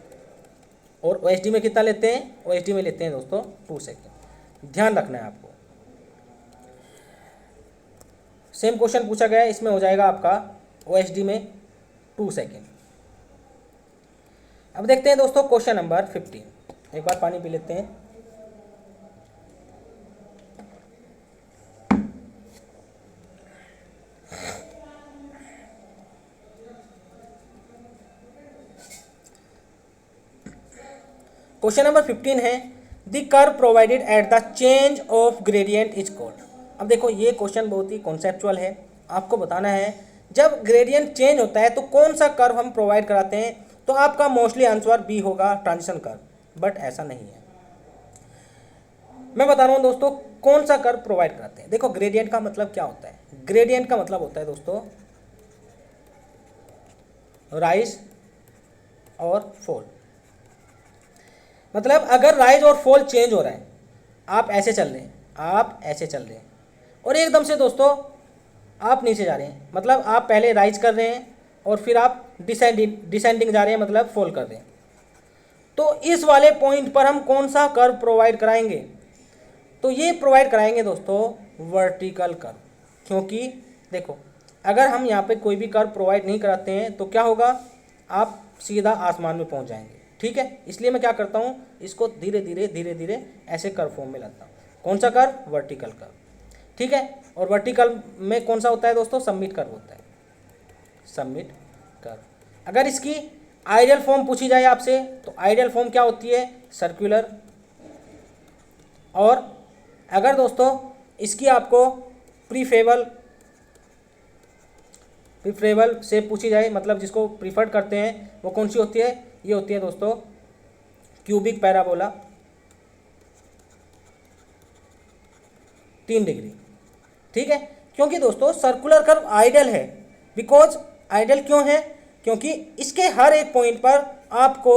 और ओएसडी में कितना लेते हैं, ओएसडी में लेते हैं दोस्तों 2 सेकेंड। ध्यान रखना है आपको, सेम क्वेश्चन पूछा गया है, इसमें हो जाएगा आपका ओएसडी में 2 सेकेंड। अब देखते हैं दोस्तों क्वेश्चन नंबर 15। एक बार पानी पी लेते हैं। क्वेश्चन नंबर 15 है the curve provided at the change of gradient is called. अब देखो ये क्वेश्चन बहुत ही कॉन्सेप्चुअल है। आपको बताना है जब ग्रेडियंट चेंज होता है तो कौन सा कर्व हम प्रोवाइड कराते हैं। तो आपका मोस्टली आंसर बी होगा, ट्रांजिशन कर्व, बट ऐसा नहीं है। मैं बता रहा हूं दोस्तों कौन सा कर्व प्रोवाइड कराते हैं। देखो ग्रेडियंट का मतलब क्या होता है, ग्रेडियंट का मतलब होता है दोस्तों राइज और फॉल। मतलब अगर राइज और फॉल चेंज हो रहा है, आप ऐसे चल रहे हैं, आप ऐसे चल रहे हैं, और एकदम से दोस्तों आप नीचे जा रहे हैं, मतलब आप पहले राइज कर रहे हैं और फिर आप डिसेंडिंग जा रहे हैं, मतलब फॉल कर रहे हैं। तो इस वाले पॉइंट पर हम कौन सा कर्व प्रोवाइड कराएंगे। तो ये प्रोवाइड कराएंगे दोस्तों वर्टिकल कर्व, क्योंकि देखो अगर हम यहाँ पे कोई भी कर्व प्रोवाइड नहीं कराते हैं तो क्या होगा, आप सीधा आसमान में पहुँच जाएंगे। ठीक है, इसलिए मैं क्या करता हूँ, इसको धीरे धीरे ऐसे कर्व फॉर्म में लाता हूँ। कौन सा कर्व, वर्टिकल कर्व। ठीक है, और वर्टिकल में कौन सा होता है दोस्तों, सबमिट कर्व होता है, सबमिट कर्व। अगर इसकी आइडियल फॉर्म पूछी जाए आपसे तो आइडियल फॉर्म क्या होती है, सर्कुलर। और अगर दोस्तों इसकी आपको प्रीफरेबल से पूछी जाए, मतलब जिसको प्रीफर्ड करते हैं, वो कौन सी होती है, ये होती है दोस्तों क्यूबिक पैराबोला 3 डिग्री। ठीक है, क्योंकि दोस्तों सर्कुलर कर्व आइडियल है। बिकॉज आइडियल क्यों है, क्योंकि इसके हर एक पॉइंट पर आपको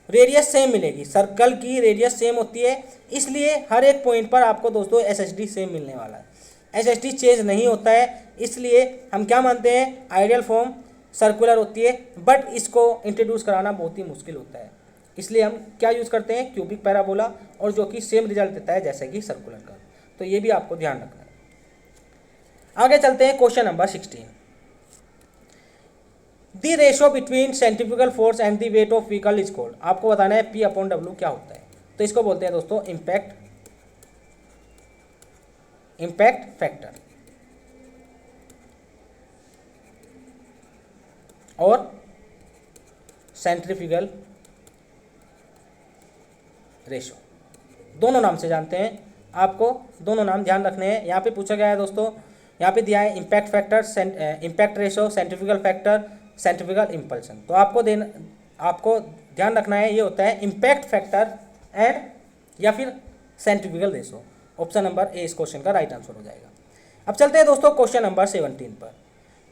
रेडियस सेम मिलेगी। सर्कल की रेडियस सेम होती है, इसलिए हर एक पॉइंट पर आपको दोस्तों एसएसडी सेम मिलने वाला है। एसएसडी चेंज नहीं होता है, इसलिए हम क्या मानते हैं, आइडियल फॉर्म सर्कुलर होती है, बट इसको इंट्रोड्यूस कराना बहुत ही मुश्किल होता है। इसलिए हम क्या यूज़ करते हैं, क्यूबिक पैराबोला, और जो कि सेम रिजल्ट देता है जैसे कि सर्कुलर कर्व। तो ये भी आपको ध्यान रखना है। आगे चलते हैं question number 16। The ratio between centrifugal force and the weight of vehicle is called. आपको बताना है P/W क्या होता है। तो इसको बोलते हैं दोस्तों इम्पैक्ट फैक्टर और सेंट्रीफ्यूगल रेशियो, दोनों नाम से जानते हैं। आपको दोनों नाम ध्यान रखने हैं। यहाँ पे पूछा गया है दोस्तों, यहाँ पे दिया है impact factor, impact ratio, centrifugal factor, centrifugal impulsion. तो आपको ध्यान रखना है, ये होता है इम्पैक्ट फैक्टर एंड या फिर centrifugal ratio. Option number A इस क्वेश्चन का राइट आंसर हो जाएगा। अब चलते हैं दोस्तों क्वेश्चन नंबर 17 पर।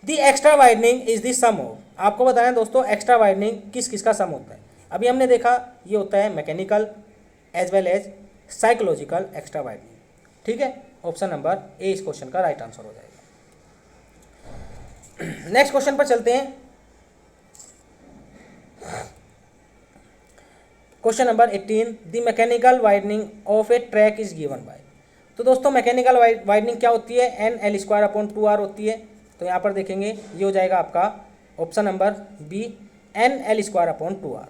The extra widening is the sum of. आपको बताया दोस्तों एक्स्ट्रा वाइडनिंग किस किस का सम होता है। अभी हमने देखा ये होता है mechanical as well as psychological extra widening. ठीक है, ऑप्शन नंबर ए इस क्वेश्चन का राइट आंसर हो जाएगा। नेक्स्ट क्वेश्चन पर चलते हैं। Question number 18 the mechanical widening of A track is given by. तो दोस्तों मैकेनिकल वाइडनिंग क्या होती है, NL²/2R होती है। तो यहाँ पर देखेंगे ये हो जाएगा आपका ऑप्शन नंबर बी NL²/2R।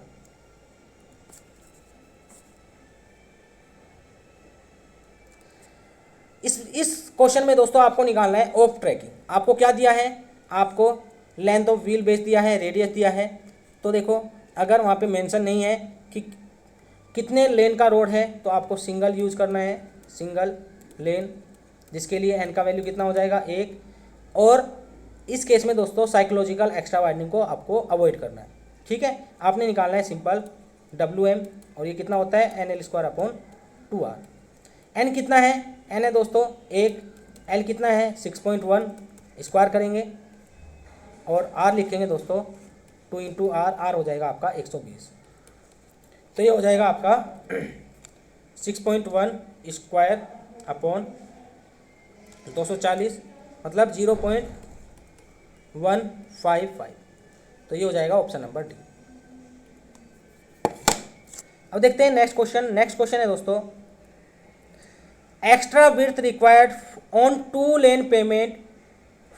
इस क्वेश्चन में दोस्तों आपको निकालना है ऑफ ट्रैकिंग। आपको क्या दिया है, आपको लेंथ ऑफ व्हील बेस दिया है, रेडियस दिया है, तो देखो अगर वहाँ पे मेंशन नहीं है कि कितने लेन का रोड है तो आपको सिंगल यूज करना है, सिंगल लेन, जिसके लिए एन का वैल्यू कितना हो जाएगा 1। और इस केस में दोस्तों साइकोलॉजिकल एक्स्ट्रा वाइडनिंग को आपको अवॉइड करना है। ठीक है, आपने निकालना है सिंपल WM, और ये कितना होता है NL²/2R। एन कितना है, एन है दोस्तों 1, एल कितना है 6.1, स्क्वायर करेंगे और आर लिखेंगे दोस्तों 2 × R, आर हो जाएगा आपका 120। तो ये हो जाएगा आपका 6.1 स्क्वायर अपॉन 240 मतलब 0.155। तो ये हो जाएगा ऑप्शन नंबर डी। अब देखते हैं नेक्स्ट क्वेश्चन। नेक्स्ट क्वेश्चन है दोस्तों, extra width required on 2 lane pavement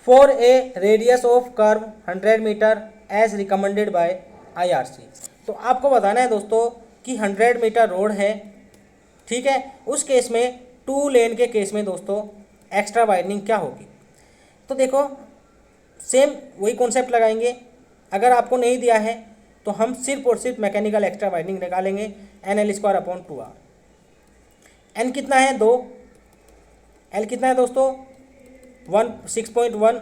for a radius of curve 100 metre as recommended by IRC। तो आपको बताना है दोस्तों कि 100 मीटर रोड है, ठीक है, उस केस में 2 लेन के केस में दोस्तों एक्स्ट्रा वाइडनिंग क्या होगी। तो देखो सेम वही कॉन्सेप्ट लगाएंगे। अगर आपको नहीं दिया है तो हम सिर्फ और सिर्फ मैकेनिकल एक्स्ट्रा वाइडनिंग निकालेंगे NL²/2R। एन कितना है 2, एल कितना है दोस्तों 6.1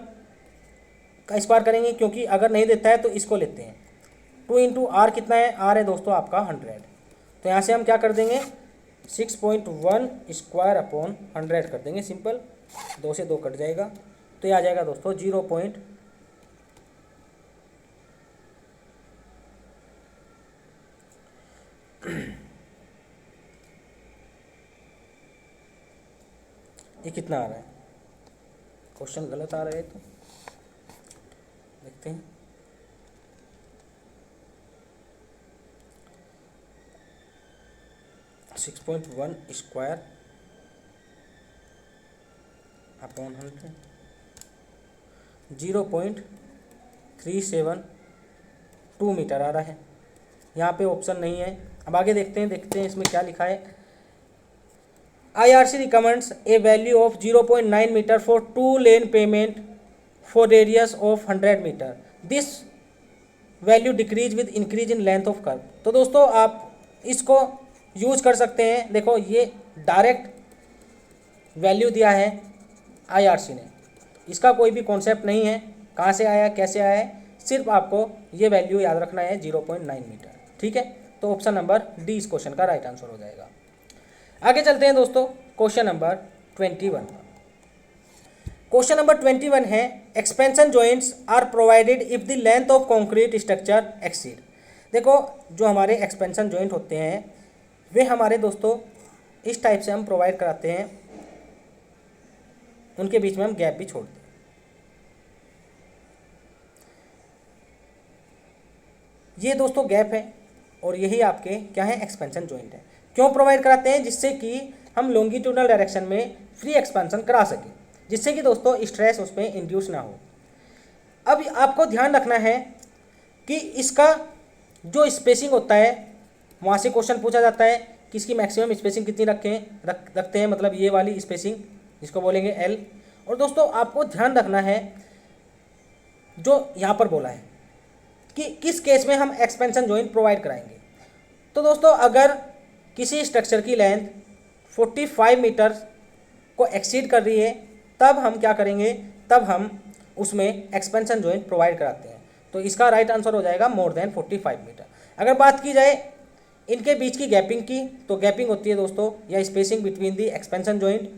का स्क्वायर करेंगे, क्योंकि अगर नहीं देता है तो इसको लेते हैं। 2 × R कितना है, R है दोस्तों आपका 100। तो यहाँ से हम क्या कर देंगे 6.1 स्क्वायर अपॉन 100 कर देंगे सिंपल, 2 से 2 कट जाएगा। तो ये आ जाएगा दोस्तों 0. ये कितना आ रहा है, क्वेश्चन गलत आ रहा है तो देखते हैं। सिक्स 6.1 स्क्वायर अपॉन 100 0.372 मीटर आ रहा है। यहाँ पे ऑप्शन नहीं है। अब आगे देखते हैं इसमें क्या लिखा है। IRC recommends a value of 0.9 meter for 2 lane payment for radius of 100 meter. This value decrease with increase in length of curve. तो दोस्तों आप इसको यूज कर सकते हैं। देखो ये डायरेक्ट वैल्यू दिया है IRC ने, इसका कोई भी कॉन्सेप्ट नहीं है कहाँ से आया कैसे आया है, सिर्फ आपको ये वैल्यू याद रखना है 0.9 मीटर। ठीक है, तो ऑप्शन नंबर डी इस क्वेश्चन का राइट आंसर हो जाएगा। आगे चलते हैं दोस्तों क्वेश्चन नंबर 21। क्वेश्चन नंबर 21 है, expansion joints are provided if the length of concrete structure exceed. देखो जो हमारे एक्सपेंशन जॉइंट होते हैं वे हमारे दोस्तों इस टाइप से हम प्रोवाइड कराते हैं, उनके बीच में हम गैप भी छोड़ते हैं। ये दोस्तों गैप है और यही आपके क्या है एक्सपेंशन जॉइंट है। क्यों प्रोवाइड कराते हैं, जिससे कि हम लॉन्गिट्यूडनल डायरेक्शन में फ्री एक्सपेंशन करा सकें, जिससे कि दोस्तों स्ट्रेस उसमें इंड्यूस ना हो। अब आपको ध्यान रखना है कि इसका जो स्पेसिंग होता है वहाँ से क्वेश्चन पूछा जाता है कि इसकी मैक्सिमम स्पेसिंग कितनी रखते हैं, मतलब ये वाली स्पेसिंग जिसको बोलेंगे L। और दोस्तों आपको ध्यान रखना है जो यहाँ पर बोला है कि किस केस में हम एक्सपेंशन जॉइंट प्रोवाइड कराएंगे। तो दोस्तों अगर किसी स्ट्रक्चर की लेंथ 45 मीटर को एक्सीड कर रही है तब हम क्या करेंगे, तब हम उसमें एक्सपेंशन जॉइंट प्रोवाइड कराते हैं। तो इसका राइट आंसर हो जाएगा मोर देन 45 मीटर। अगर बात की जाए इनके बीच की गैपिंग की, तो गैपिंग होती है दोस्तों या spacing between the expansion joint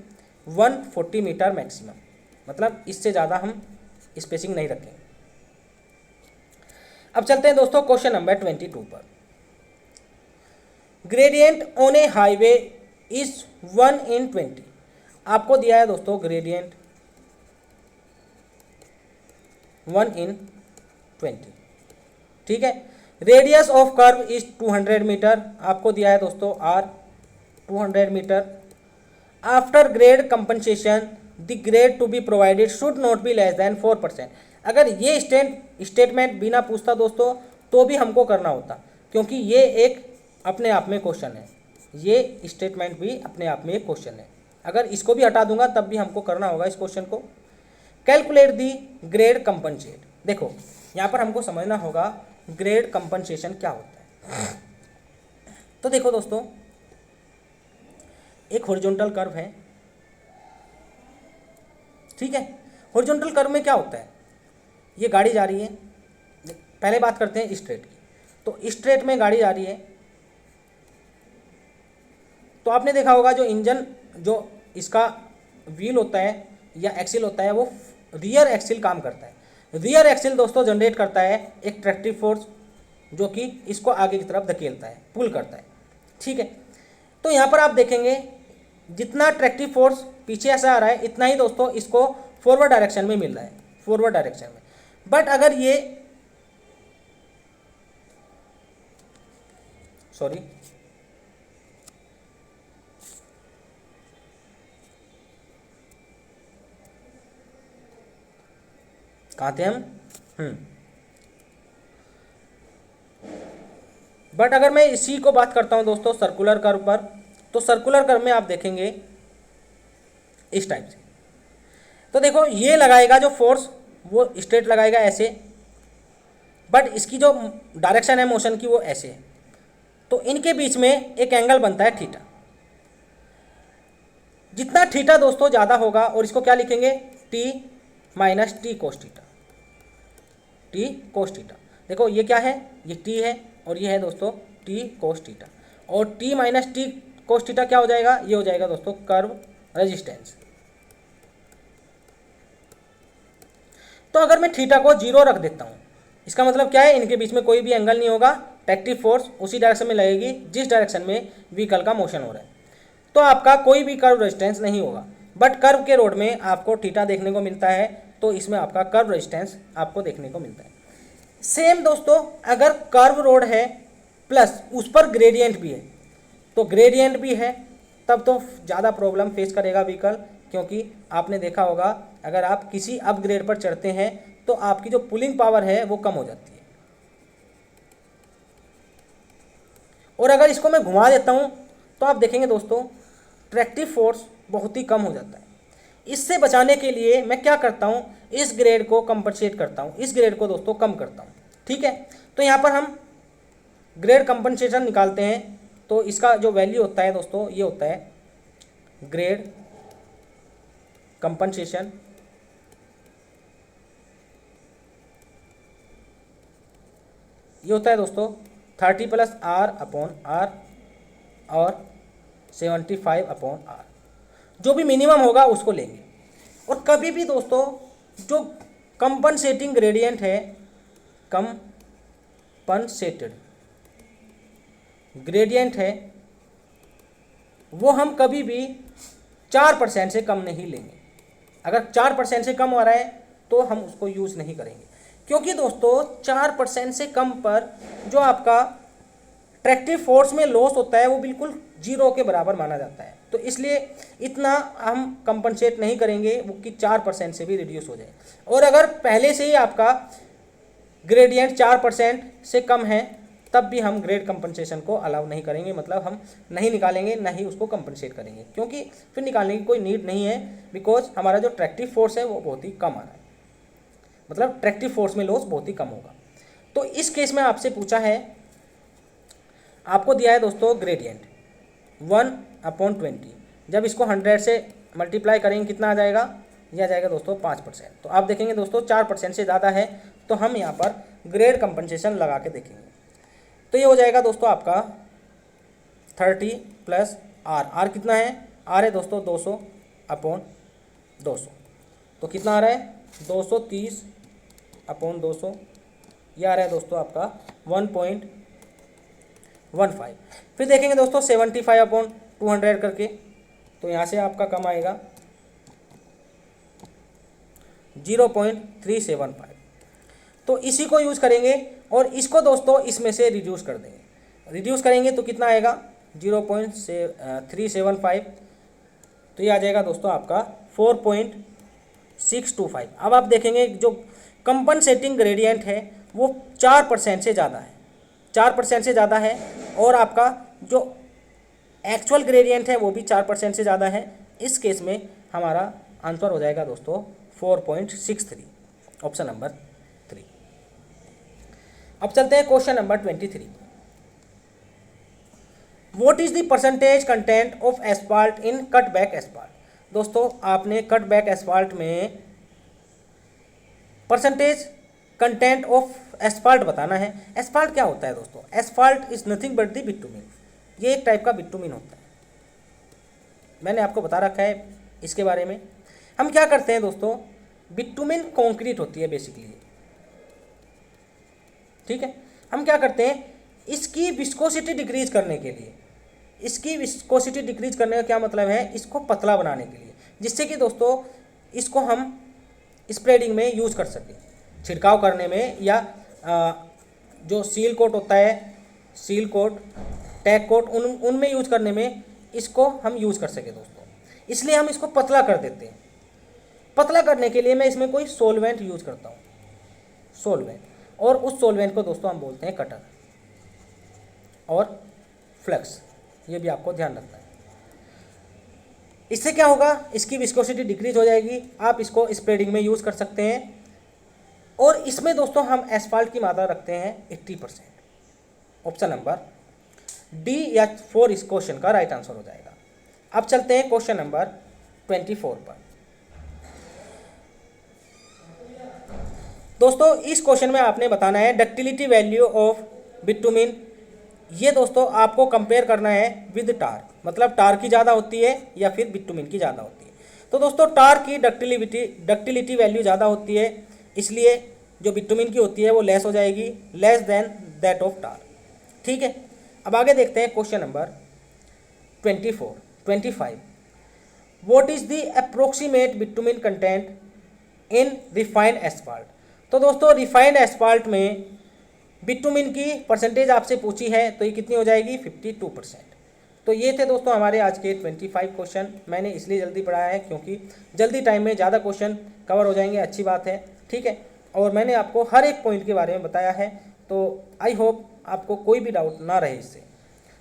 140 metre maximum, मतलब इससे ज़्यादा हम स्पेसिंग नहीं रखेंगे। अब चलते हैं दोस्तों क्वेश्चन नंबर 22 पर। Gradient on a highway is 1/20। आपको दिया है दोस्तों ग्रेडियंट 1/20, ठीक है। Radius of curve is 200 metre, आपको दिया है दोस्तों R 200 metre. After grade compensation the grade to be provided should not be less than 4%। अगर ये स्टेटमेंट बिना पूछता दोस्तों तो भी हमको करना होता, क्योंकि ये एक अपने आप में क्वेश्चन है, ये स्टेटमेंट भी अपने आप में एक क्वेश्चन है। अगर इसको भी हटा दूंगा तब भी हमको करना होगा इस क्वेश्चन को। Calculate the grade compensate. देखो यहाँ पर हमको समझना होगा ग्रेड कंपनसेशन क्या होता है। तो देखो दोस्तों, एक हॉरिजॉन्टल कर्व है, ठीक है। हॉरिजॉन्टल कर्व में क्या होता है, ये गाड़ी जा रही है, पहले बात करते हैं स्ट्रेट की। तो स्ट्रेट में गाड़ी जा रही है, तो आपने देखा होगा जो इंजन, जो इसका व्हील होता है या एक्सिल होता है, वो रियर एक्सिल काम करता है। रियर एक्सिल दोस्तों जनरेट करता है एक ट्रैक्टिव फोर्स, जो कि इसको आगे की तरफ धकेलता है, पुल करता है, ठीक है। तो यहाँ पर आप देखेंगे जितना ट्रैक्टिव फोर्स पीछे से आ रहा है, इतना ही दोस्तों इसको फॉरवर्ड डायरेक्शन में मिल रहा है, फॉरवर्ड डायरेक्शन में। बट अगर ये सॉरी कहाँ थे हम, बट अगर मैं इसी को बात करता हूं दोस्तों सर्कुलर कर्व पर, तो सर्कुलर कर्व में आप देखेंगे इस टाइप से। तो देखो ये लगाएगा जो फोर्स वो स्ट्रेट लगाएगा ऐसे, बट इसकी जो डायरेक्शन है मोशन की वो ऐसे है। तो इनके बीच में एक एंगल बनता है थीटा। जितना थीटा दोस्तों ज़्यादा होगा, और इसको क्या लिखेंगे, T minus T cos theta, T cos theta. देखो ये क्या है, ये टी है और ये है दोस्तों टी कोस थीटा, और T minus T cos theta क्या हो जाएगा, ये हो जाएगा दोस्तों कर्व रेजिस्टेंस। तो अगर मैं थीटा को 0 रख देता हूँ, इसका मतलब क्या है, इनके बीच में कोई भी एंगल नहीं होगा, ट्रैक्टिव फोर्स उसी डायरेक्शन में लगेगी जिस डायरेक्शन में व्हीकल का मोशन हो रहा है। तो आपका कोई भी कर्व रेजिस्टेंस नहीं होगा। बट कर्व के रोड में आपको थीटा देखने को मिलता है, तो इसमें आपका कर्व रेजिस्टेंस आपको देखने को मिलता है। सेम दोस्तों अगर कर्व रोड है प्लस उस पर ग्रेडियंट भी है, तो ग्रेडियंट भी है तब तो ज़्यादा प्रॉब्लम फेस करेगा व्हीकल, क्योंकि आपने देखा होगा अगर आप किसी अपग्रेड पर चढ़ते हैं तो आपकी जो पुलिंग पावर है वो कम हो जाती है। और अगर इसको मैं घुमा देता हूँ तो आप देखेंगे दोस्तों ट्रैक्टिव फोर्स बहुत ही कम हो जाता है। इससे बचाने के लिए मैं क्या करता हूँ, इस ग्रेड को कंपनसेट करता हूँ, इस ग्रेड को दोस्तों कम करता हूँ, ठीक है। तो यहाँ पर हम ग्रेड कंपनसेशन निकालते हैं, तो इसका जो वैल्यू होता है दोस्तों ये होता है ग्रेड कंपनसेशन ये होता है दोस्तों 30 + R/R और 75/R, जो भी मिनिमम होगा उसको लेंगे। और कभी भी दोस्तों जो कंपनसेटिंग ग्रेडियंट है, कंपनसेटेड ग्रेडियंट है, वो हम कभी भी 4% से कम नहीं लेंगे। अगर 4% से कम हो रहा है तो हम उसको यूज़ नहीं करेंगे, क्योंकि दोस्तों 4% से कम पर जो आपका ट्रैक्टिव फोर्स में लॉस होता है वो बिल्कुल 0 के बराबर माना जाता है। तो इसलिए इतना हम कंपनसेट नहीं करेंगे, वो कि 4% से भी रिड्यूस हो जाए। और अगर पहले से ही आपका ग्रेडियंट 4% से कम है तब भी हम ग्रेड कंपनसेशन को अलाउ नहीं करेंगे, मतलब हम नहीं निकालेंगे, ना ही उसको कंपनसेट करेंगे, क्योंकि फिर निकालने की कोई नीड नहीं है, बिकॉज हमारा जो ट्रैक्टिव फोर्स है वो बहुत ही कम आ रहा है, मतलब ट्रैक्टिव फोर्स में लॉस बहुत ही कम होगा। तो इस केस में आपसे पूछा है, आपको दिया है दोस्तों ग्रेडियंट 1/20, जब इसको 100 से मल्टीप्लाई करेंगे कितना आ जाएगा, यह आ जाएगा दोस्तों 5%। तो आप देखेंगे दोस्तों 4% से ज़्यादा है, तो हम यहाँ पर ग्रेड कंपनसेशन लगा के देखेंगे। तो ये हो जाएगा दोस्तों आपका 30 + R कितना है, R है दोस्तों 200/200, तो कितना आ रहा है 230/200, ये आ रहा है दोस्तों आपका 1.15। फिर देखेंगे दोस्तों 75/200 करके, तो यहाँ से आपका कम आएगा 0.375। तो इसी को यूज़ करेंगे और इसको दोस्तों इसमें से रिड्यूस कर देंगे, रिड्यूस करेंगे तो कितना आएगा 0.375, तो ये आ जाएगा दोस्तों आपका 4.625। अब आप देखेंगे जो कंपनसेटिंग ग्रेडियंट है वो 4% से ज़्यादा है, 4% से ज़्यादा है, और आपका जो एक्चुअल ग्रेडियंट है वो भी 4% से ज़्यादा है। इस केस में हमारा आंसर हो जाएगा दोस्तों 4.63, ऑप्शन नंबर 3। अब चलते हैं question number 23। What is the percentage content of asphalt in cut back asphalt. दोस्तों आपने कट बैक एस्फाल्ट में परसेंटेज कंटेंट ऑफ एस्फाल्ट बताना है। एस्फाल्ट क्या होता है दोस्तों? Asphalt is nothing but the bitumen. ये एक टाइप का बिटुमिन होता है, मैंने आपको बता रखा है इसके बारे में। हम क्या करते हैं दोस्तों, बिटुमिन कंक्रीट होती है बेसिकली, ठीक है। हम क्या करते हैं, इसकी विस्कोसिटी डिक्रीज करने के लिए, इसकी विस्कोसिटी डिक्रीज करने का क्या मतलब है, इसको पतला बनाने के लिए, जिससे कि दोस्तों इसको हम स्प्रेडिंग में यूज़ कर सकें, छिड़काव करने में, या जो सील कोट होता है, सील कोट, टैग कोट, उनमें यूज़ करने में इसको हम यूज़ कर सकें दोस्तों। इसलिए हम इसको पतला कर देते हैं। पतला करने के लिए मैं इसमें कोई सोलवेंट यूज़ करता हूँ, सोलवेंट, और उस सोलवेंट को दोस्तों हम बोलते हैं कटर और फ्लक्स। ये भी आपको ध्यान रखना है। इससे क्या होगा, इसकी विस्कोसिटी डिक्रीज हो जाएगी, आप इसको स्प्रेडिंग में यूज़ कर सकते हैं। और इसमें दोस्तों हम एस्फाल्ट की मात्रा रखते हैं 80%। ऑप्शन नंबर डी या 4 इस क्वेश्चन का राइट आंसर हो जाएगा। अब चलते हैं क्वेश्चन नंबर 24 पर। दोस्तों इस क्वेश्चन में आपने बताना है डक्टिलिटी वैल्यू ऑफ बिटुमिन। ये दोस्तों आपको कंपेयर करना है विद टार, मतलब टार की ज़्यादा होती है या फिर बिटुमिन की ज़्यादा होती है। तो दोस्तों टार की डक्टिलिटी वैल्यू ज़्यादा होती है, इसलिए जो बिटुमिन की होती है वो लेस हो जाएगी, लेस देन दैट ऑफ टार, ठीक है। अब आगे देखते हैं question number 25। What is the approximate bitumen content in refined asphalt. तो दोस्तों रिफाइंड एस्फाल्ट में बिटुमिन की परसेंटेज आपसे पूछी है, तो ये कितनी हो जाएगी, 52%। तो ये थे दोस्तों हमारे आज के 25 क्वेश्चन। मैंने इसलिए जल्दी पढ़ाया है क्योंकि जल्दी टाइम में ज़्यादा क्वेश्चन कवर हो जाएंगे, अच्छी बात है, ठीक है। और मैंने आपको हर एक पॉइंट के बारे में बताया है, तो आई होप आपको कोई भी डाउट ना रहे इससे।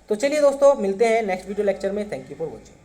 तो चलिए दोस्तों मिलते हैं नेक्स्ट वीडियो लेक्चर में। Thank you for watching.